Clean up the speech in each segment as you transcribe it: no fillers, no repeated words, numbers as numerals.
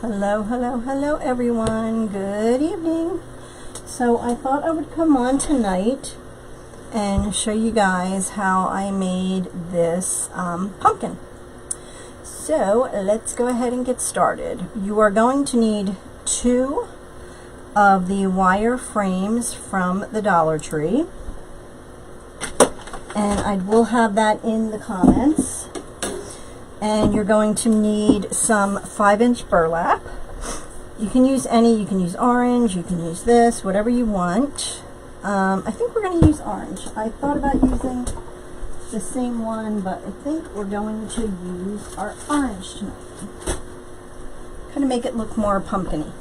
Hello, hello, hello everyone. Good evening. So I thought I would come on tonight and show you guys how I made this pumpkin. So let's go ahead and get started. You are going to need 2 of the wire frames from the Dollar Tree. And I will have that in the comments. And you're going to need some 5-inch burlap. You can use any, you can use orange, you can use this, whatever you want. I think we're going to use orange. I thought about using the same one, but I think we're going to use our orange tonight. Kind of make it look more pumpkin-y.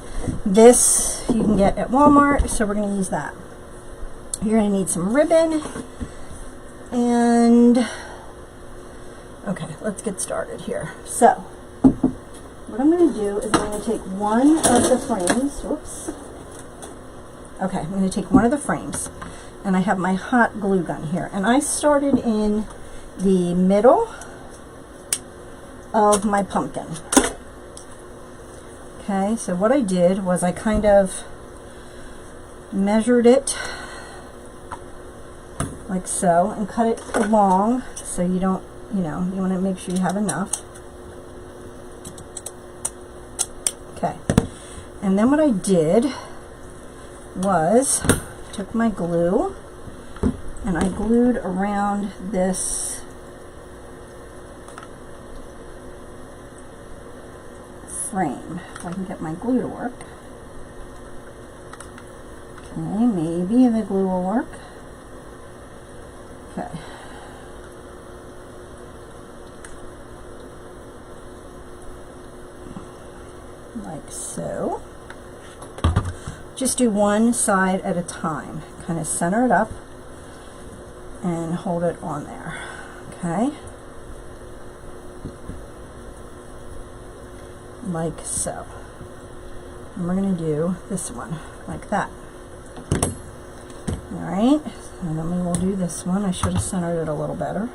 This you can get at Walmart, so we're going to use that. You're going to need some ribbon. And okay, let's get started here. So, what I'm going to do is I'm going to take one of the frames. Whoops. Okay, I'm going to take one of the frames, and I have my hot glue gun here. And I started in the middle of my pumpkin. Okay, so what I did was I kind of measured it like so, and cut it long so you don't, you want to make sure you have enough. Okay, and then what I did was took my glue and I glued around this frame. If I can get my glue to work. Okay, maybe the glue will work. Okay. Like so. Just do one side at a time. Kind of center it up and hold it on there. Okay. Like so. And we're going to do this one like that. Alright, and then we will do this one. I should have centered it a little better,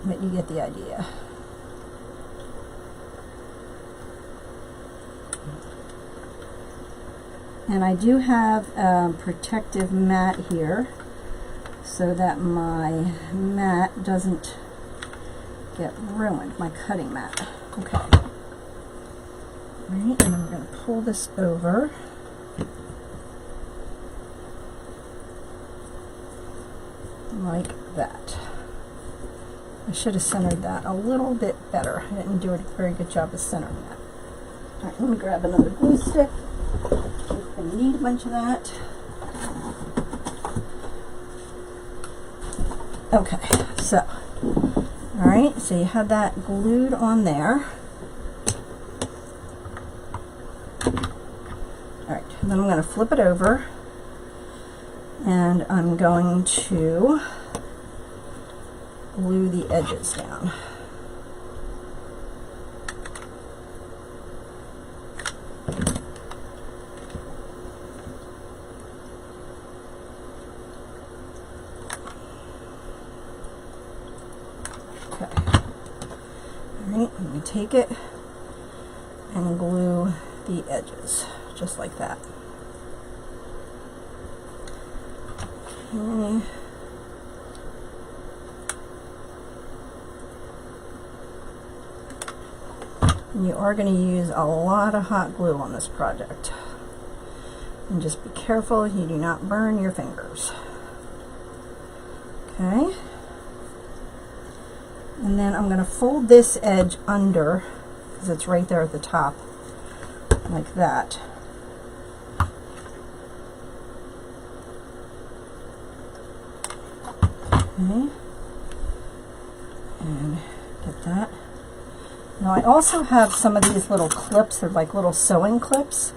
but you get the idea. And I do have a protective mat here so that my mat doesn't get ruined, my cutting mat. Okay. Alright, and I'm going to pull this over. Like that. I should have centered that a little bit better. I didn't do a very good job of centering that. Alright, let me grab another glue stick. I need a bunch of that. Okay, so, alright, so you have that glued on there. Alright, then I'm going to flip it over. And I'm going to glue the edges down. Okay. Alright, I'm going to take it and glue the edges, just like that. Okay. And you are going to use a lot of hot glue on this project. And just be careful you do not burn your fingers. Okay. And then I'm going to fold this edge under, because it's right there at the top, like that. Okay. And get that. Now I also have some of these little clips. They're like little sewing clips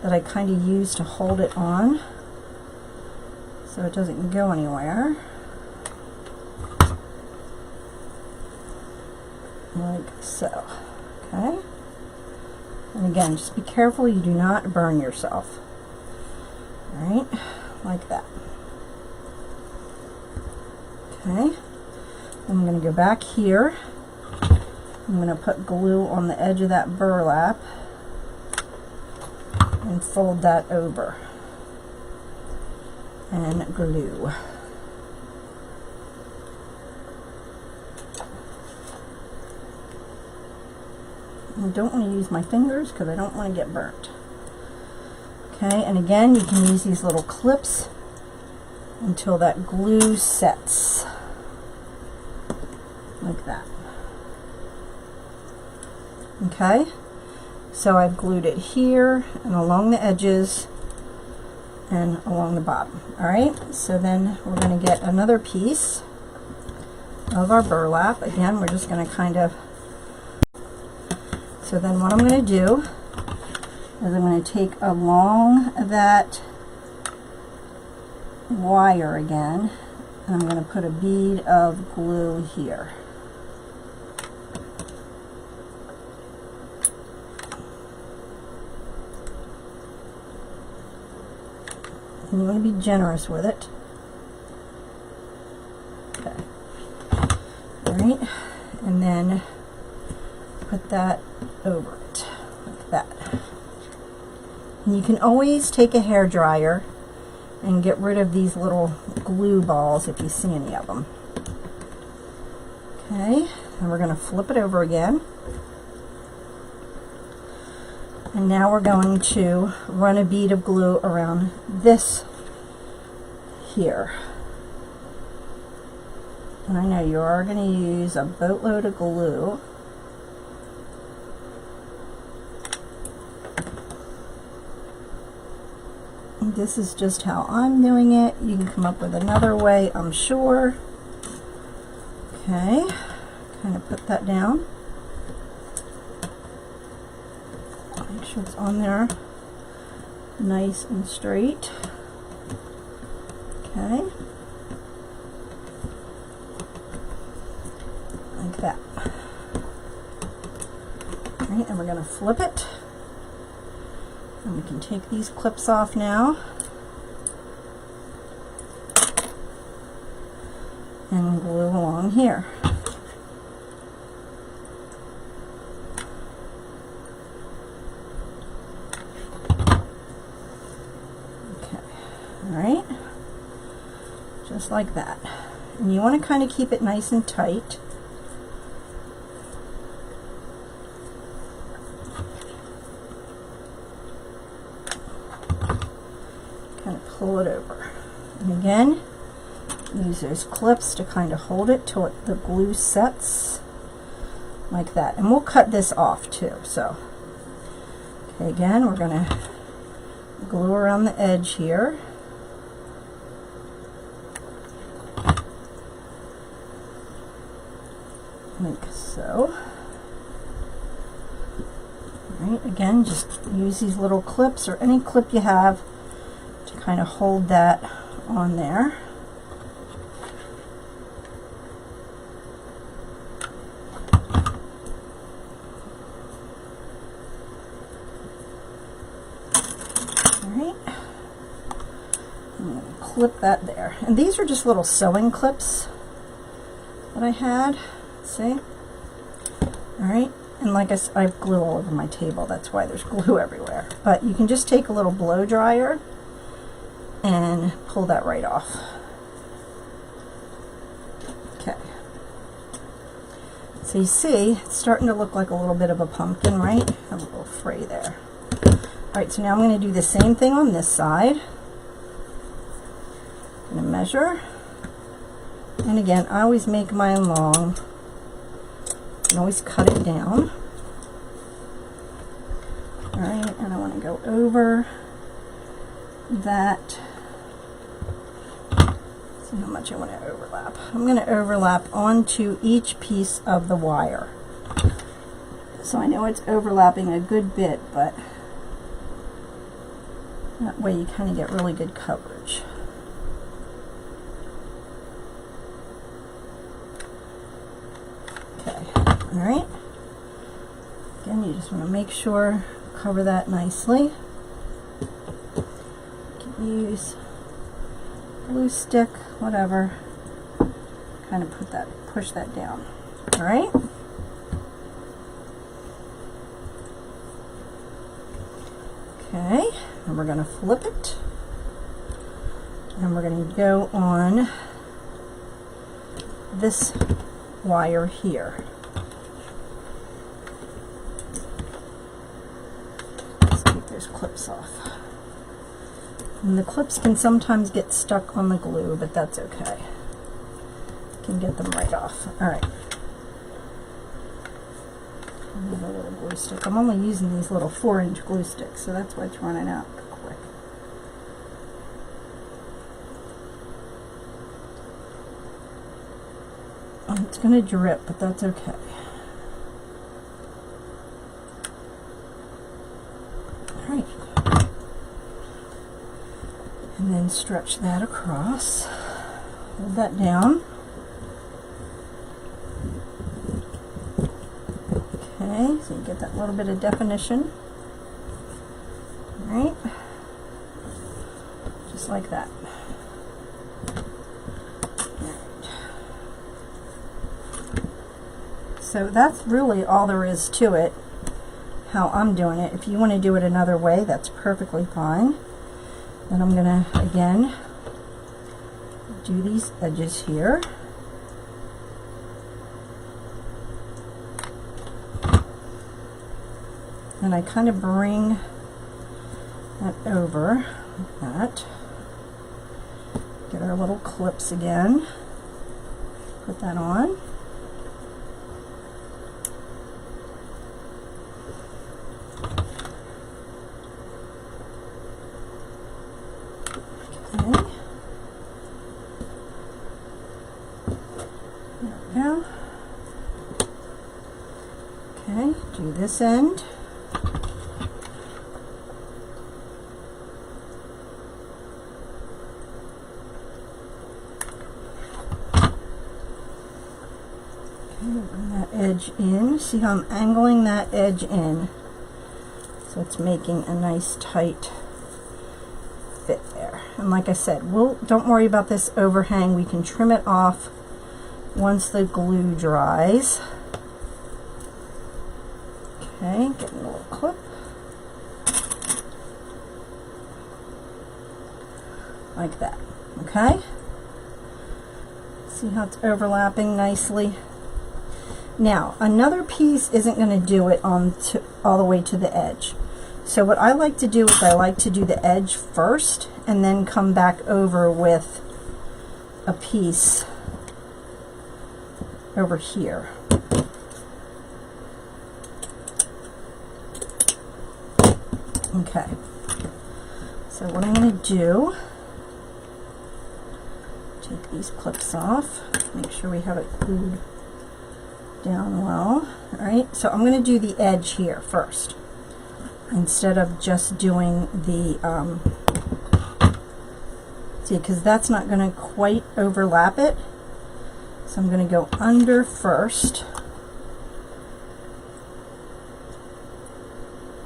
that I kind of use to hold it on so it doesn't go anywhere. Like so. Okay. And again, just be careful you do not burn yourself. Alright, like that. Okay, I'm going to go back here I'm going to put glue on the edge of that burlap and fold that over and glue. I don't want to use my fingers because I don't want to get burnt. Okay, and again, you can use these little clips until that glue sets. Like that. Okay, so I've glued it here and along the edges and along the bottom. Alright, so then we're going to get another piece of our burlap. Again, we're just going to kind of, so then what I'm going to do is I'm going to take along that wire again, and I'm going to put a bead of glue here. And you want to be generous with it. Okay. Alright, and then put that over it, like that. And you can always take a hair dryer and get rid of these little glue balls if you see any of them. Okay, and we're going to flip it over again. And now we're going to run a bead of glue around this here. And I know you are going to use a boatload of glue. And this is just how I'm doing it. You can come up with another way, I'm sure. Okay, kind of put that down. Make sure it's on there nice and straight. Okay, like that. Alright, and we're going to flip it. And we can take these clips off now. And glue along here. Alright, just like that. And you want to kind of keep it nice and tight. Kind of pull it over. And again, use those clips to kind of hold it till the glue sets. Like that. And we'll cut this off too. So, okay, again, we're going to glue around the edge here. Like so. Alright, again, just use these little clips or any clip you have to kind of hold that on there. Alright, I'm going to clip that there. And these are just little sewing clips that I had. See? Alright, and like I said, I have glue all over my table, that's why there's glue everywhere. But you can just take a little blow dryer and pull that right off. Okay. So you see, it's starting to look like a little bit of a pumpkin, right? A little fray there. Alright, so now I'm going to do the same thing on this side. I'm going to measure. And again, I always make mine long. And always cut it down. Alright, and I want to go over that. See how much I want to overlap. I'm going to overlap onto each piece of the wire. So I know it's overlapping a good bit, but that way you kind of get really good coverage. Alright, again, you just want to make sure, cover that nicely. You can use glue stick, whatever, kind of push that down. Alright, Okay, and we're going to flip it, and we're going to go on this wire here. Let's take those clips off. And the clips can sometimes get stuck on the glue, but that's okay. You can get them right off. All right. Another little glue stick. I'm only using these little 4-inch glue sticks, so that's why it's running out quick. It's going to drip, but that's okay. All right. And then stretch that across. Hold that down. Okay, so you get that little bit of definition. All right. Just like that. So that's really all there is to it, how I'm doing it. If you want to do it another way, that's perfectly fine. Then I'm going to, again, do these edges here. And I kind of bring that over like that. Get our little clips again. Put that on. Do this end. Okay, bring that edge in. See how I'm angling that edge in? So it's making a nice tight fit there. And like I said, don't worry about this overhang. We can trim it off once the glue dries. Okay, getting a little clip. Like that. Okay? See how it's overlapping nicely? Now, another piece isn't going to do it all the way to the edge. So what I like to do is I like to do the edge first and then come back over with a piece over here. Okay, so what I'm going to do, take these clips off, make sure we have it glued down well. Alright, so I'm going to do the edge here first, instead of just doing the, see, because that's not going to quite overlap it, so I'm going to go under first.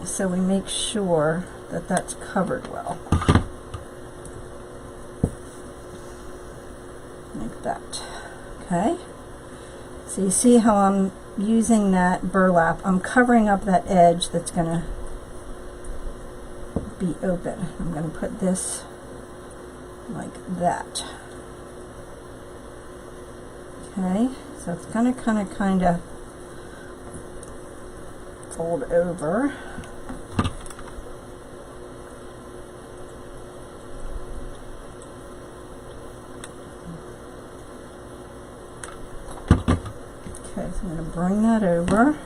So we make sure that that's covered well. Like that. Okay? So you see how I'm using that burlap. I'm covering up that edge that's going to be open. I'm going to put this like that. Okay? So it's going to kind of fold over. Okay, so I'm going to bring that over.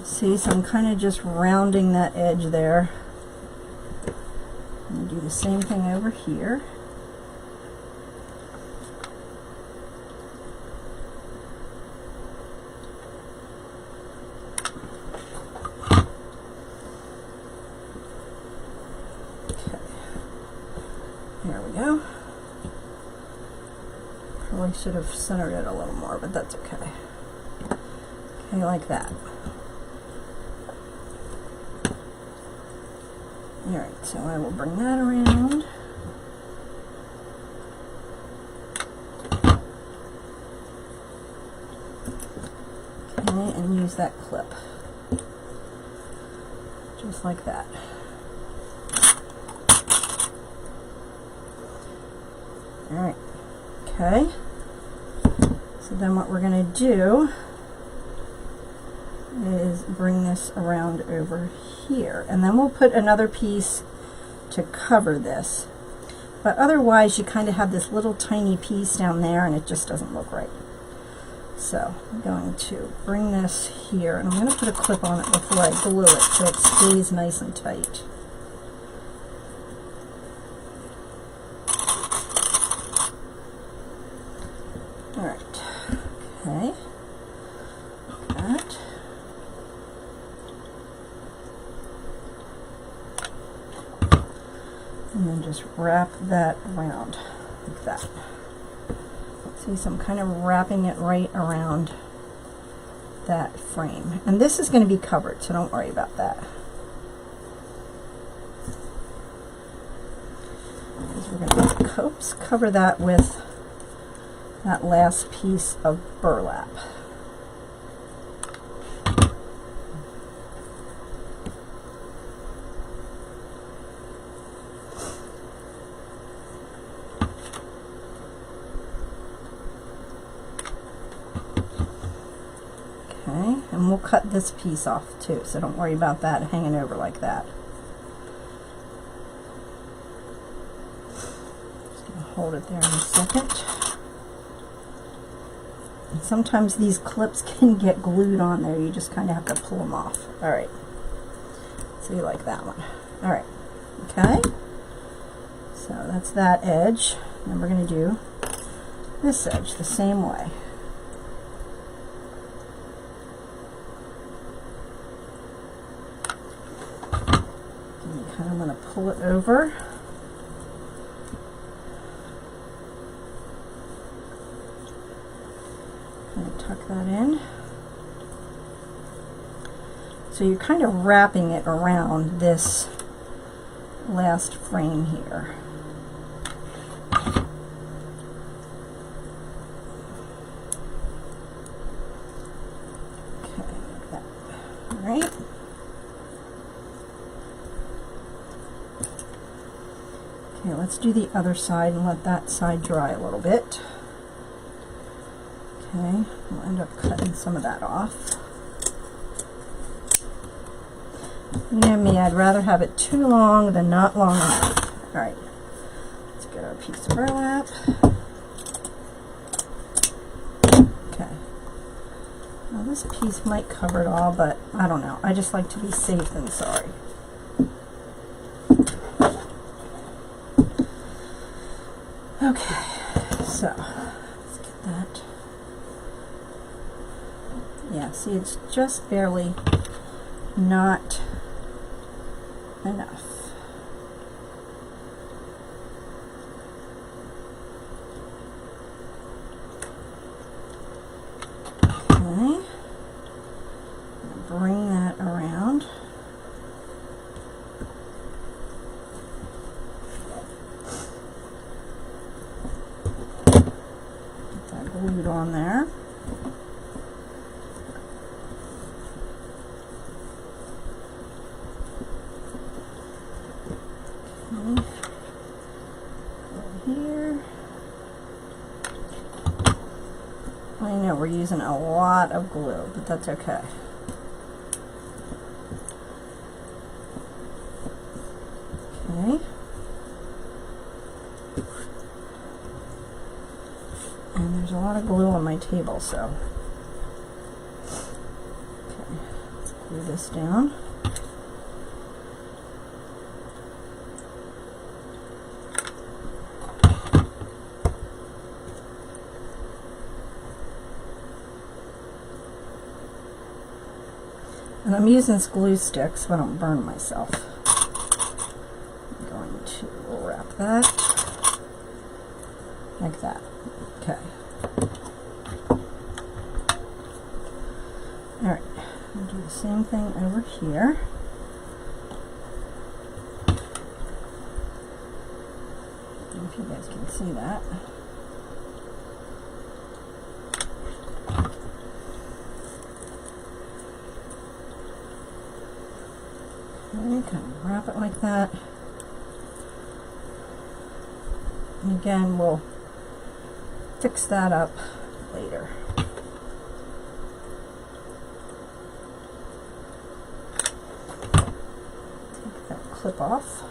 See, so I'm kind of just rounding that edge there. I'm going to do the same thing over here. There we go. Probably should have centered it a little more, but that's okay. Okay, like that. Alright, so I will bring that around. and use that clip. Just like that. Alright, okay. So then what we're going to do is bring this around over here, and then we'll put another piece to cover this. But otherwise you kind of have this little tiny piece down there and it just doesn't look right. So I'm going to bring this here, and I'm going to put a clip on it before I glue it so it stays nice and tight. Alright, okay, like that. And then just wrap that around like that. See, so I'm kind of wrapping it right around that frame. And this is going to be covered, so don't worry about that. Because we're going to cover that with that last piece of burlap. Okay, and we'll cut this piece off too, so don't worry about that hanging over like that. Just gonna hold it there in a second. And sometimes these clips can get glued on there, you just kind of have to pull them off. Alright, so you like that one. Alright, okay, so that's that edge. And we're going to do this edge the same way. I'm going to pull it over. And tuck that in. So you're kind of wrapping it around this last frame here. Okay, like that. All right. Okay, let's do the other side and let that side dry a little bit. Okay, we'll end up cutting some of that off. You know me, I'd rather have it too long than not long enough. Alright, let's get our piece of burlap. Okay. Now this piece might cover it all, but I don't know. I just like to be safe than sorry. Okay, so let's get that. Yeah, see, it's just barely not enough. Okay, bring that around. Get that glued on there. I know we're using a lot of glue, but that's okay. Okay. And there's a lot of glue on my table, so. Okay, let's glue this down. And I'm using glue sticks so I don't burn myself. I'm going to wrap that like that. Okay. Alright, I'll do the same thing over here. I don't know if you guys can see that. kind of wrap it like that. And again, we'll fix that up later. Take that clip off.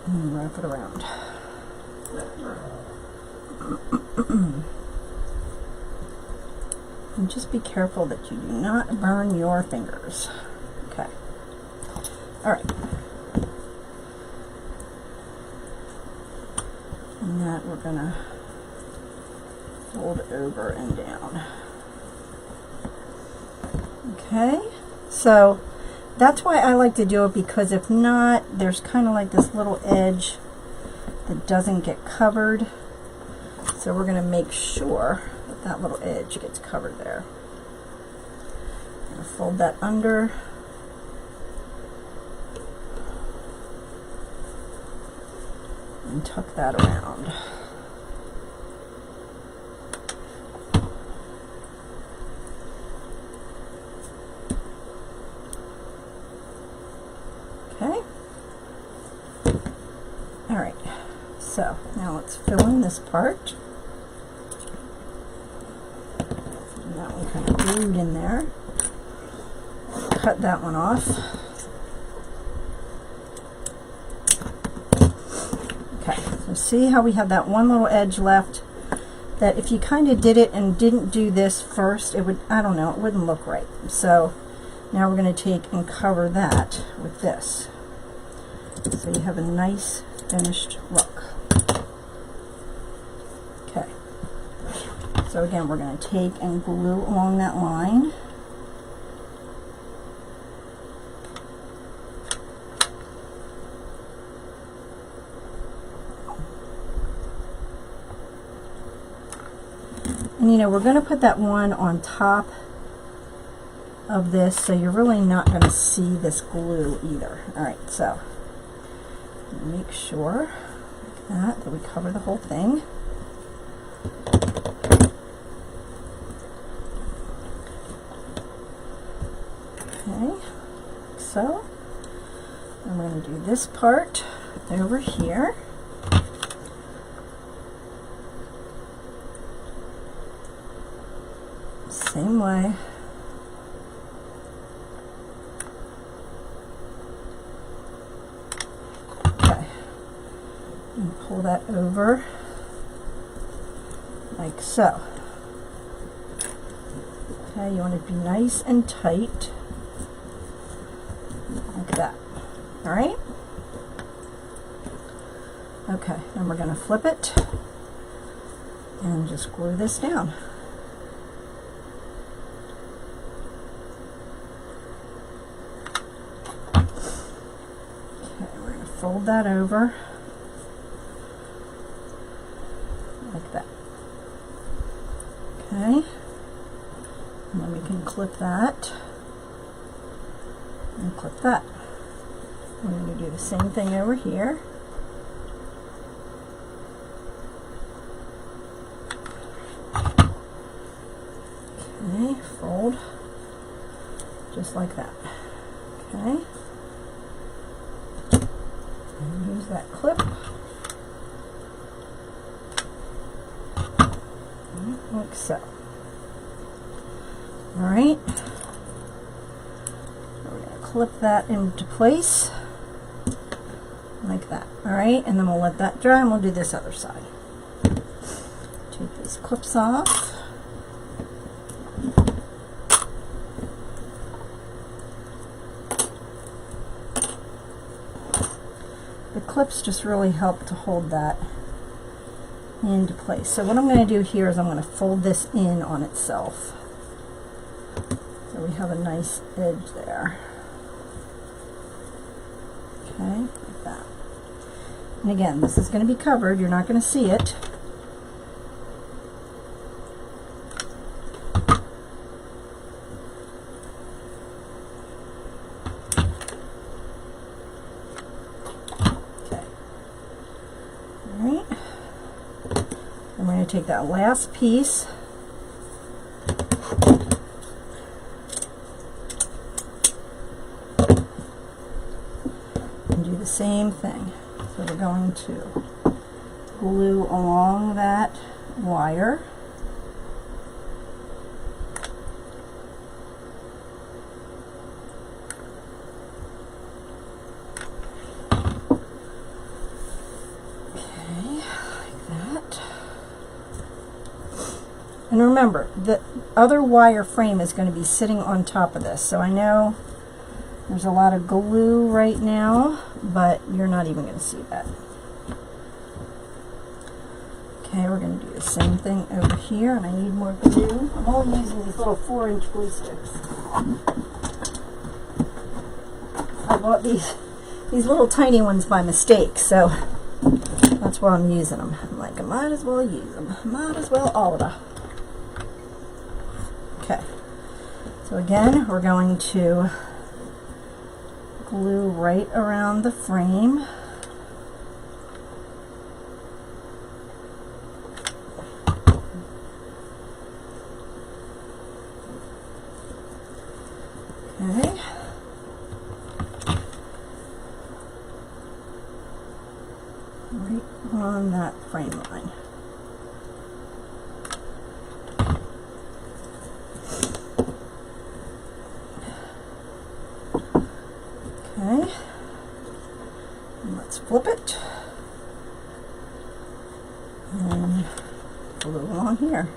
And wrap it around. And just be careful that you do not burn your fingers. Okay. All right. And that we're gonna fold over and down. Okay. So that's why I like to do it, because if not, there's kind of like this little edge that doesn't get covered. So we're going to make sure that that little edge gets covered there. I'm going to fold that under. And tuck that around. Okay. All right. So now let's fill in this part. And that one kind of glued in there. Cut that one off. Okay, so see how we have that one little edge left, that if you kind of did it and didn't do this first, it would, I don't know, it wouldn't look right. So now we're going to take and cover that with this. So you have a nice finished look. Okay. So again, we're going to take and glue along that line. And you know, we're going to put that one on top of this, so you're really not going to see this glue either. All right, so make sure like that we cover the whole thing. Okay, so I'm going to do this part over here. Same way. Okay. And pull that over like so. Okay, you want it to be nice and tight like that. All right? Okay, then we're going to flip it and just glue this down. Fold that over like that. Okay, and then we can clip that and clip that. We're going to do the same thing over here. Okay, fold just like that. Okay. Use that clip. Like so. All right. We're going to clip that into place like that. All right, and then we'll let that dry and we'll do this other side. Take these clips off. The clips just really help to hold that into place. So what I'm going to do here is I'm going to fold this in on itself. So we have a nice edge there. Okay, like that. And again, this is going to be covered. You're not going to see it. Take that last piece the same thing. So we're going to glue along that wire. And remember, the other wire frame is going to be sitting on top of this. So I know there's a lot of glue right now, but you're not even going to see that. Okay, we're going to do the same thing over here, and I need more glue. I'm only using these little 4-inch glue sticks. I bought these little tiny ones by mistake, so that's why I'm using them. I'm like, I might as well use them. Might as well order. Okay, so again, we're going to glue right around the frame. Okay. Right on that frame line. Okay, and let's flip it and glue along here.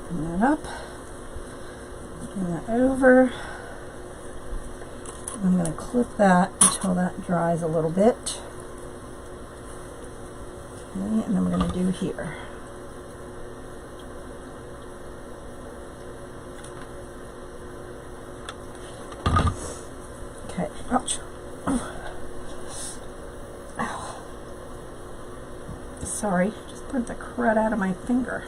Bring that up, bring that over. I'm going to clip that until that dries a little bit. Okay, and then we're going to do here. Okay, ouch. Ow. Sorry, just burnt the crud out of my finger.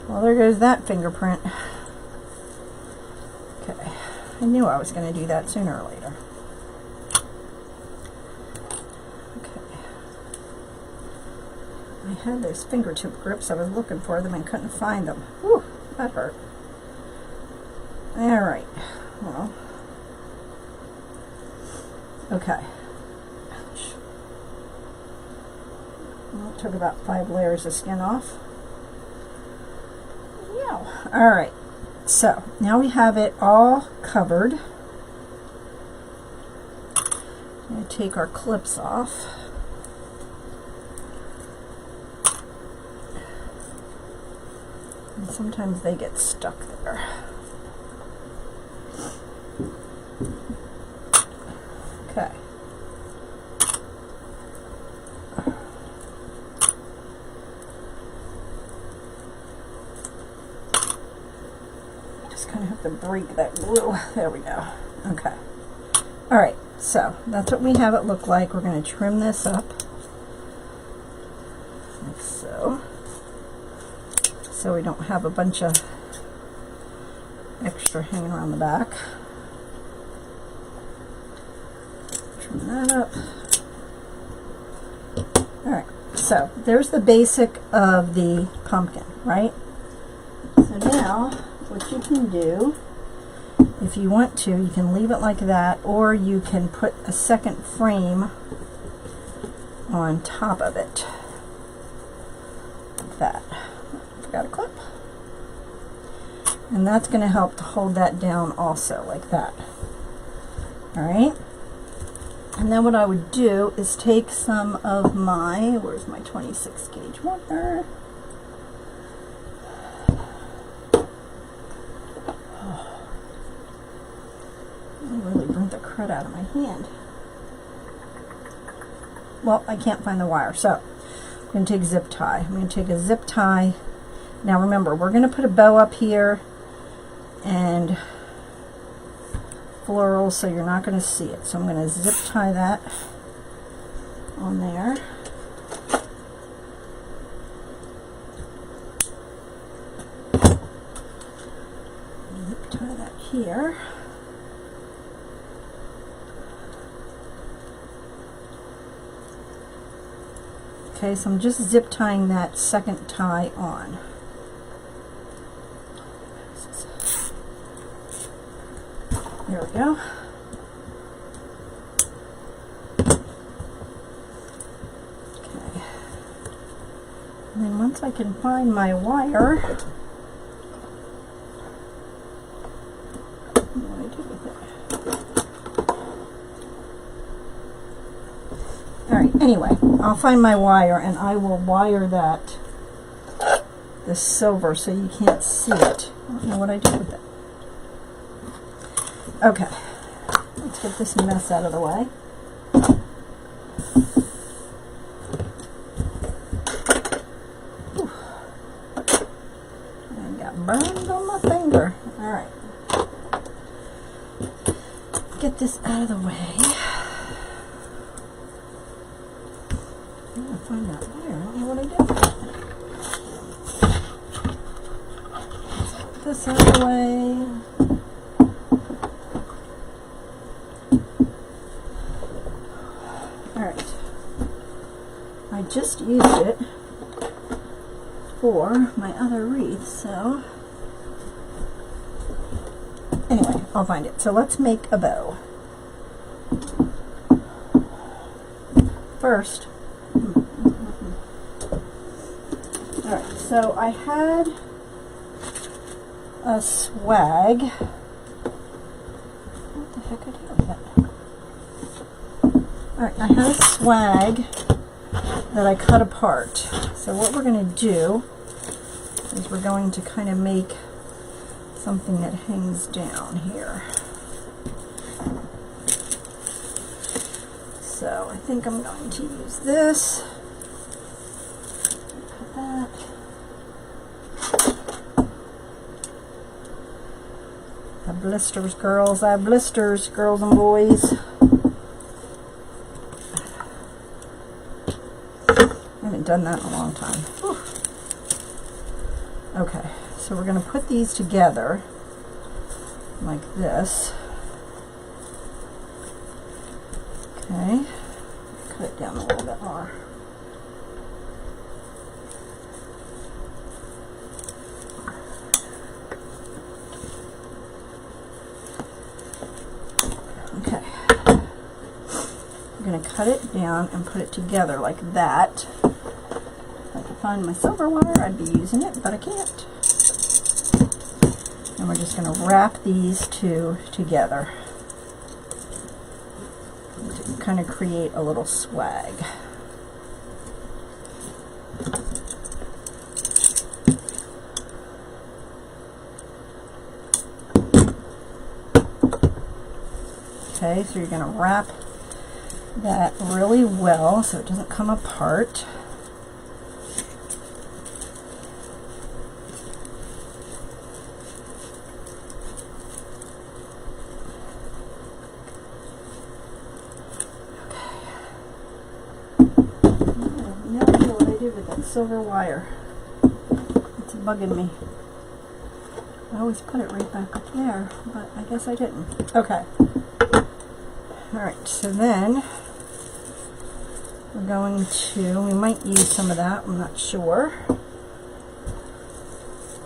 Well, there goes that fingerprint. Okay, I knew I was going to do that sooner or later. Okay. I had those fingertip grips. I was looking for them and couldn't find them. Whew, that hurt. All right, well, okay. Ouch. Well, it took about 5 layers of skin off. Yeah. All right, so now we have it all covered. I'm going to take our clips off. And sometimes they get stuck there. Okay. Just kind of have to break that glue. There we go. Okay. All right. So that's what we have it look like. We're going to trim this up, like so. So we don't have a bunch of extra hanging around the back. Trim that up. Alright, so there's the basic of the pumpkin, right? So now, what you can do, if you want to, you can leave it like that, or you can put a second frame on top of it. Like that. Forgot a clip. And that's going to help to hold that down also, like that. Alright? And then what I would do is take some of my, where's my 26 gauge marker? Oh, I really burnt the crud out of my hand. Well, I can't find the wire, so I'm going to take zip tie. I'm going to take a zip tie. Now remember, we're going to put a bow up here and floral, so you're not going to see it. So I'm going to zip tie that on there. Zip tie that here. Okay, so I'm just zip tying that second tie on. There we go. Okay. And then once I can find my wire, what do I do with it? Alright, anyway, I'll find my wire and I will wire that, this silver, so you can't see it. I don't know what I do with it. Okay, let's get this mess out of the way. Whew. I got burned on my finger. Alright. Get this out of the way. I'm going to find that wire. I don't know what I do. Let's get this out of the way. I just used it for my other wreath, so anyway, I'll find it. So let's make a bow. First, alright, so I had a swag. What the heck I do with it? Alright, I had a swag that I cut apart. So what we're going to do is we're going to kind of make something that hangs down here. So I think I'm going to use this. Put that. I have blisters, girls. I have blisters, girls and boys. Done that in a long time. Whew. Okay, so we're going to put these together like this. Okay, cut it down a little bit more. Okay, I'm going to cut it down and put it together like that. Find my silver wire, I'd be using it, but I can't. And we're just going to wrap these two together to kind of create a little swag. Okay, so you're going to wrap that really well so it doesn't come apart. With that silver wire. It's bugging me. I always put it right back up there, but I guess I didn't. Okay. Alright, so then we're going to, we might use some of that, I'm not sure.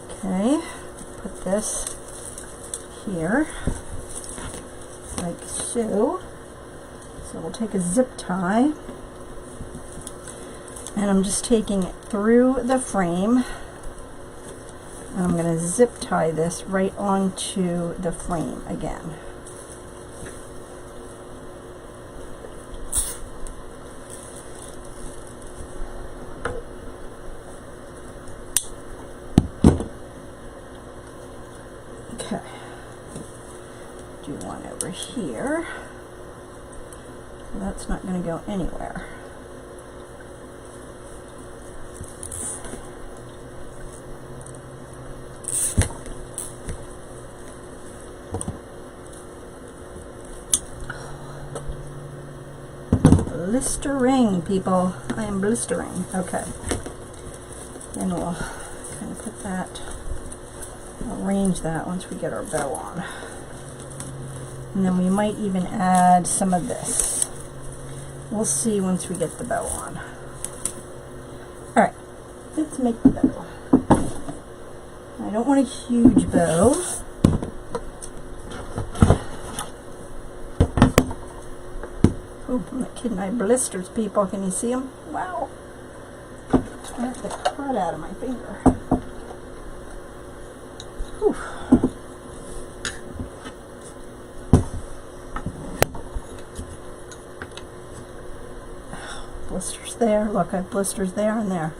Okay, put this here, like so. So we'll take a zip tie. And I'm just taking it through the frame, and I'm going to zip tie this right onto the frame again. Okay, do one over here, so that's not going to go anywhere. Blistering, people. I am blistering. Okay. And we'll kind of put that, arrange that once we get our bow on. And then we might even add some of this. We'll see once we get the bow on. Alright, let's make the bow. I don't want a huge bow. Oh, I'm not kidding. I have blisters, people. Can you see them? Wow. That's the crud out of my finger. Whew. Blisters there. Look, I have blisters there and there.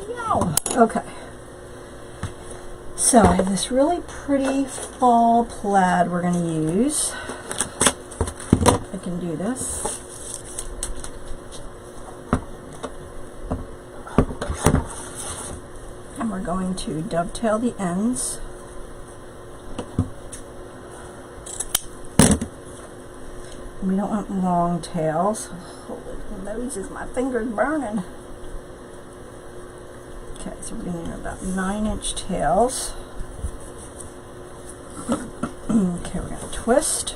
Yow. Okay. So I have this really pretty fall plaid we're going to use. I can do this. And we're going to dovetail the ends. We don't want long tails. Holy Moses, my finger's burning. Okay, so we're going to need about 9-inch tails. Okay, we're going to twist.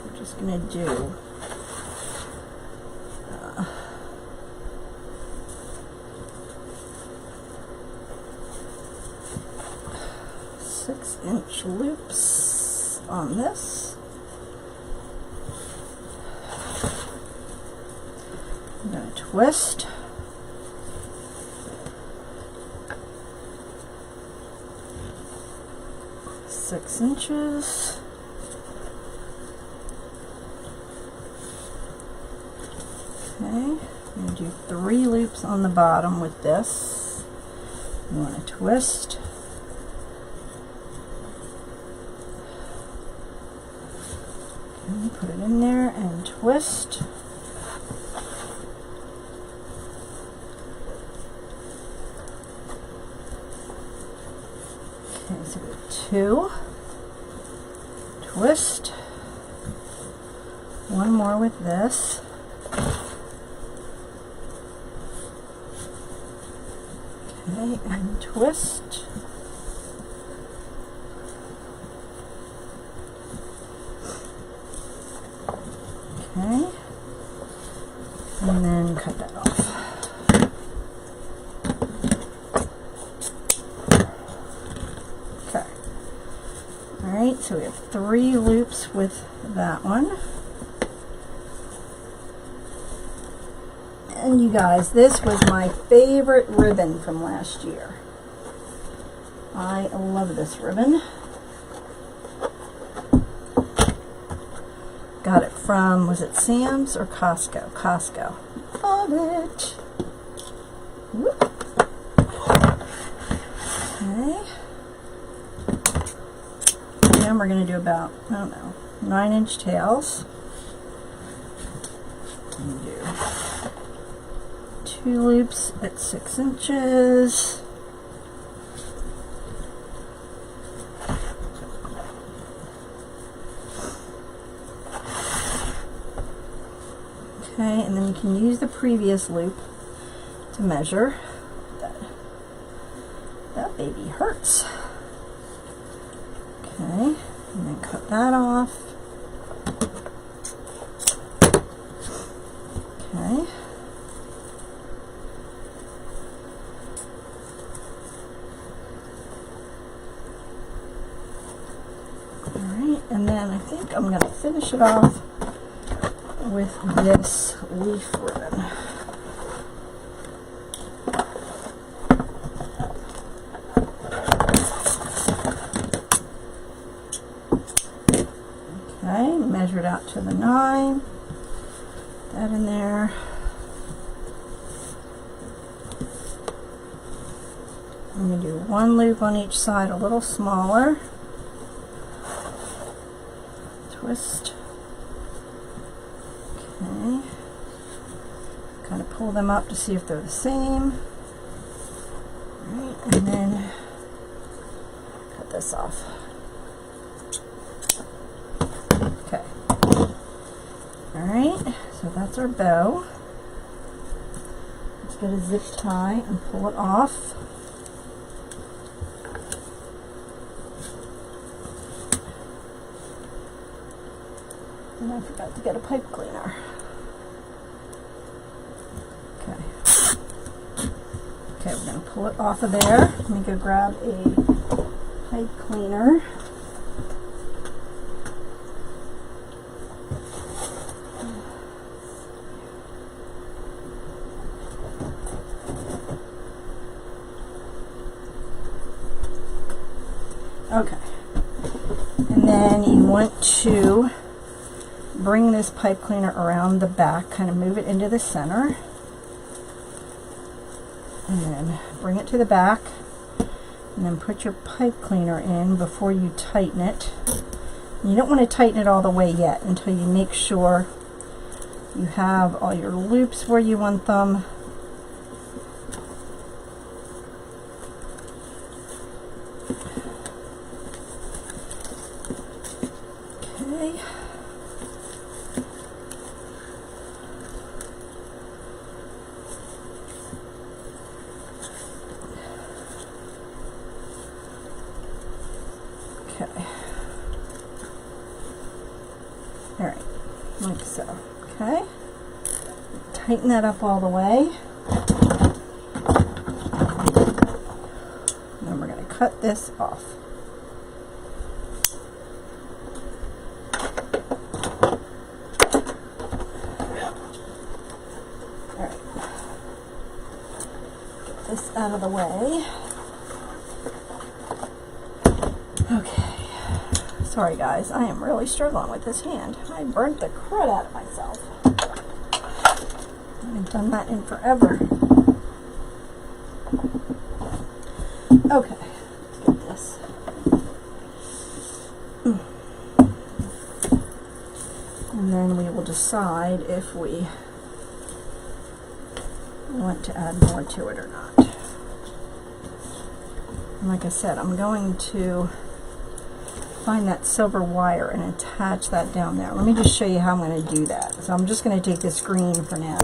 We're just going to do inch loops on this. I'm going to twist. Six inches. Okay, I'm going to do 3 loops on the bottom with this. You want to twist. Put it in there and twist. Okay, so we have 2. Twist. 1 more with this. Okay, and twist. Okay, and then cut that off. Okay, alright, so we have 3 loops with that one. And you guys, this was my favorite ribbon from last year. I love this ribbon. Got it from, was it Sam's or Costco? Costco. Love it. Whoop. Okay. Then we're going to do about, I don't know, 9-inch tails. And do 2 loops at 6 inches. Okay, and then you can use the previous loop to measure. That baby hurts. Okay, and then cut that off. Okay. Alright, and then I think I'm going to finish it off with this leaf ribbon. Okay, measure it out to the 9. That in there. I'm going to do 1 loop on each side, a little smaller. Twist. Okay. Kind of pull them up to see if they're the same. Alright, and then cut this off. Okay. Alright, so that's our bow. Let's get a zip tie and pull it off. And I forgot to get a pipe cleaner. Okay. Okay, we're going to pull it off of there. Let me go grab a pipe cleaner. Okay. And then you want to bring this pipe cleaner around the back, kind of move it into the center. And then bring it to the back. And then put your pipe cleaner in before you tighten it. You don't want to tighten it all the way yet until you make sure you have all your loops where you want them. Okay. Okay. All right, like so. Okay. Tighten that up all the way. And then we're going to cut this off. All right. Get this out of the way. Okay. Sorry guys, I am really struggling with this hand. I burnt the crud out of myself. I haven't done that in forever. Okay, let's get this. And then we will decide if we want to add more to it or not. And like I said, I'm going to find that silver wire and attach that down there. Let me just show you how I'm going to do that. So I'm just going to take this green for now.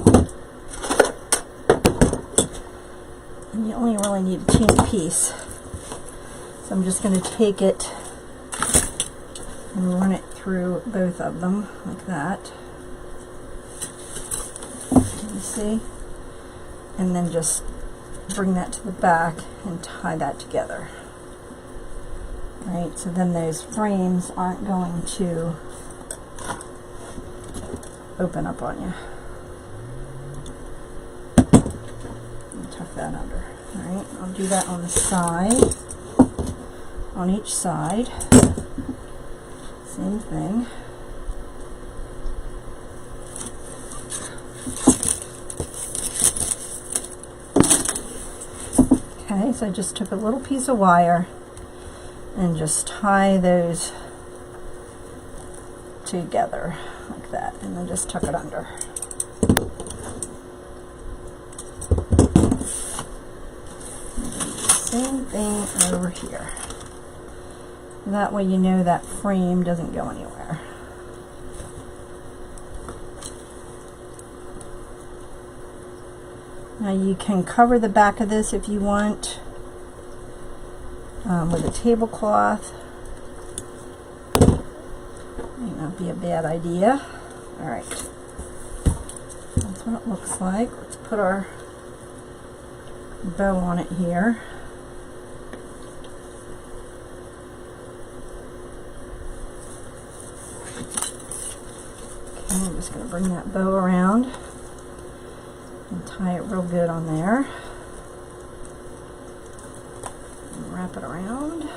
And you only really need a teeny piece. So I'm just going to take it and run it through both of them like that. You see? And then just bring that to the back and tie that together. Right, so then those frames aren't going to open up on you. And tuck that under. Alright, I'll do that on the side, on each side. Same thing. Okay, so I just took a little piece of wire and just tie those together like that, and then just tuck it under. Same thing over here. That way you know that frame doesn't go anywhere. Now you can cover the back of this if you want. With a tablecloth. Might not be a bad idea. Alright. That's what it looks like. Let's put our bow on it here. Okay, I'm just going to bring that bow around and tie it real good on there. Wrap it around.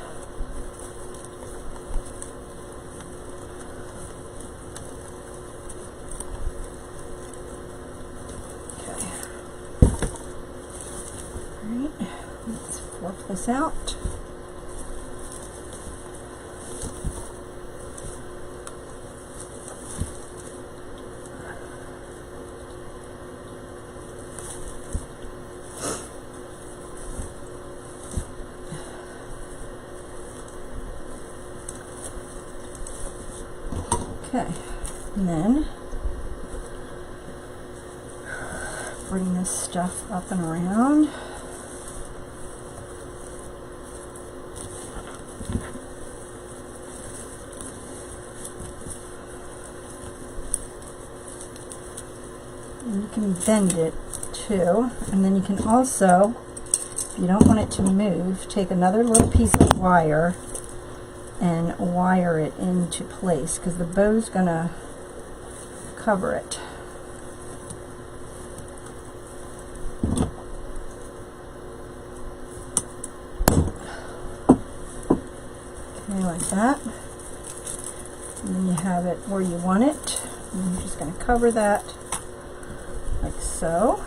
Okay. Alright, let's flip this out. Okay, and then bring this stuff up and around. And you can bend it too, and then you can also, if you don't want it to move, take another little piece of wire and wire it into place, because the bow's gonna cover it. like that. And then you have it where you want it. And I'm just going to cover that like so.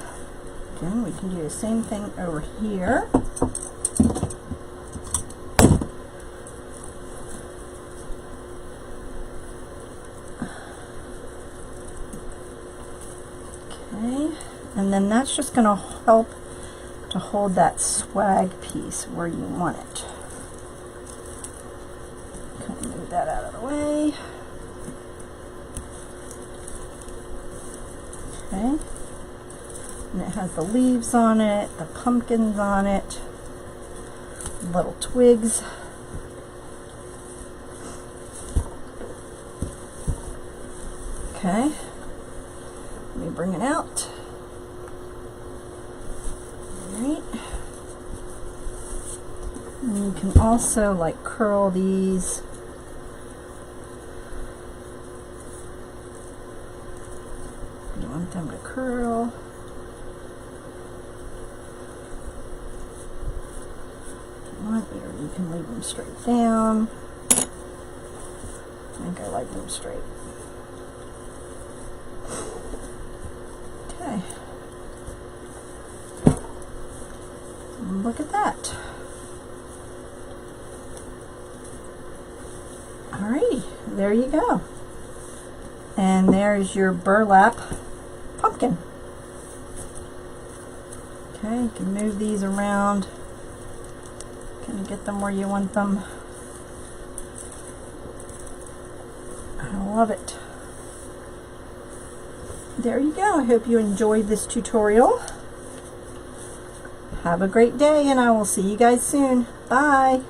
Again, we can do the same thing over here. Okay, and then that's just going to help to hold that swag piece where you want it. Kind of move that out of the way. Okay. And it has the leaves on it, the pumpkins on it, little twigs. Okay. Let me bring it out. Alright. And you can also like curl these. You want them to curl. Or you can leave them straight down. I think I like them straight. Okay. Look at that. Alrighty, there you go. And there's your burlap pumpkin. Okay, you can move these around. Kind of get them where you want them. I love it. There you go. I hope you enjoyed this tutorial. Have a great day, and I will see you guys soon. Bye.